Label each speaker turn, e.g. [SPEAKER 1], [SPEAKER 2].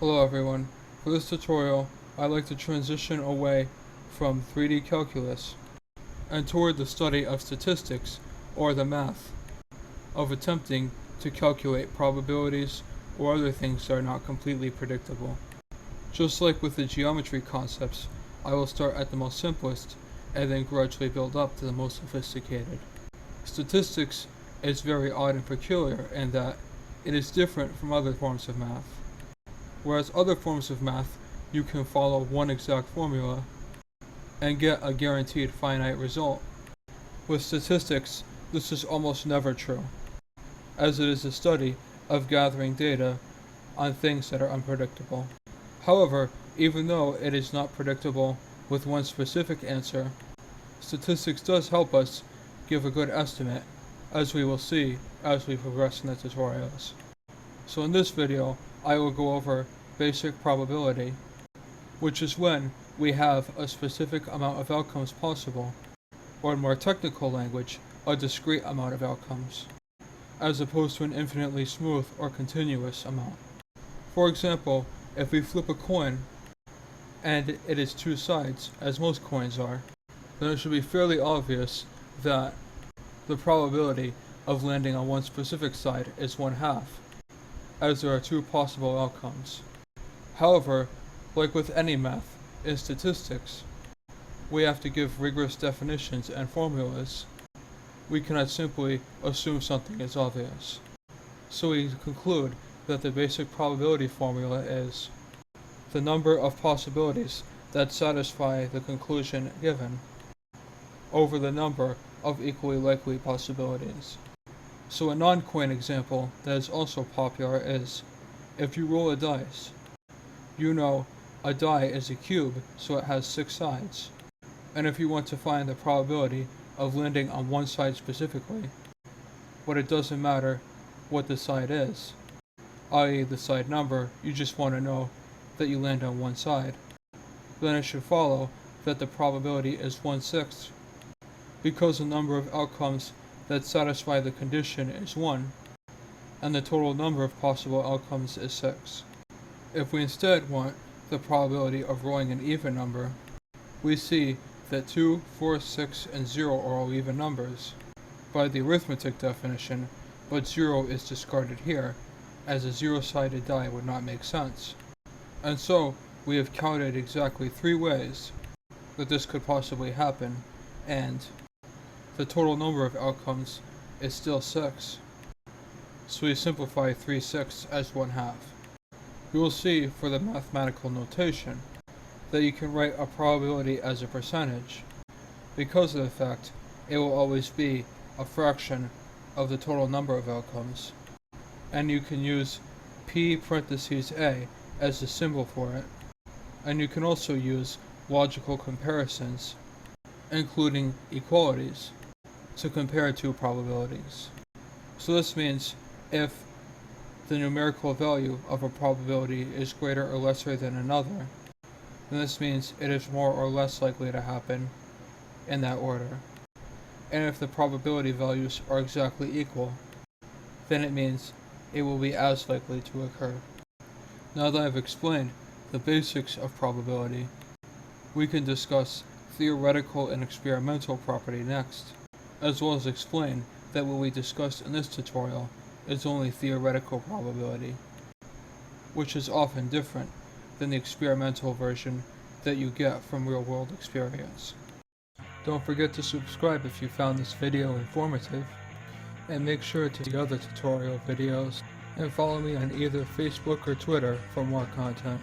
[SPEAKER 1] Hello everyone. For this tutorial, I'd like to transition away from 3D calculus and toward the study of statistics, or the math, of attempting to calculate probabilities or other things that are not completely predictable. Just like with the geometry concepts, I will start at the most simplest and then gradually build up to the most sophisticated. Statistics is very odd and peculiar in that it is different from other forms of math. Whereas other forms of math, you can follow one exact formula and get a guaranteed finite result. With statistics, this is almost never true, as it is a study of gathering data on things that are unpredictable. However, even though it is not predictable with one specific answer, statistics does help us give a good estimate, as we will see as we progress in the tutorials. So in this video, I will go over basic probability, which is when we have a specific amount of outcomes possible, or in more technical language, a discrete amount of outcomes, as opposed to an infinitely smooth or continuous amount. For example, if we flip a coin, and it is two sides, as most coins are, then it should be fairly obvious that the probability of landing on one specific side is 1/2, as there are two possible outcomes. However, like with any math, in statistics, we have to give rigorous definitions and formulas. We cannot simply assume something is obvious. So we conclude that the basic probability formula is the number of possibilities that satisfy the conclusion given over the number of equally likely possibilities. So a non-coin example that is also popular is, if you roll a dice, you know a die is a cube, so it has 6 sides. And if you want to find the probability of landing on one side specifically, but it doesn't matter what the side is, i.e. the side number, you just want to know that you land on one side, then it should follow that the probability is 1/6, because the number of outcomes that satisfy the condition is 1, and the total number of possible outcomes is 6. If we instead want the probability of rolling an even number, we see that 2, 4, 6, and 0 are all even numbers by the arithmetic definition, but 0 is discarded here, as a zero-sided die would not make sense. And so, we have counted exactly 3 ways that this could possibly happen, and the total number of outcomes is still 6. So we simplify 3/6 as 1/2. You will see for the mathematical notation that you can write a probability as a percentage, because of the fact it will always be a fraction of the total number of outcomes, and you can use p parentheses a as the symbol for it, and you can also use logical comparisons, including equalities, to compare two probabilities. So this means if the numerical value of a probability is greater or lesser than another, then this means it is more or less likely to happen in that order. And if the probability values are exactly equal, then it means it will be as likely to occur. Now that I've explained the basics of probability, we can discuss theoretical and experimental property next, as well as explain that what we discussed in this tutorial is only theoretical probability, which is often different than the experimental version that you get from real-world experience. Don't forget to subscribe if you found this video informative, and make sure to see other tutorial videos, and follow me on either Facebook or Twitter for more content.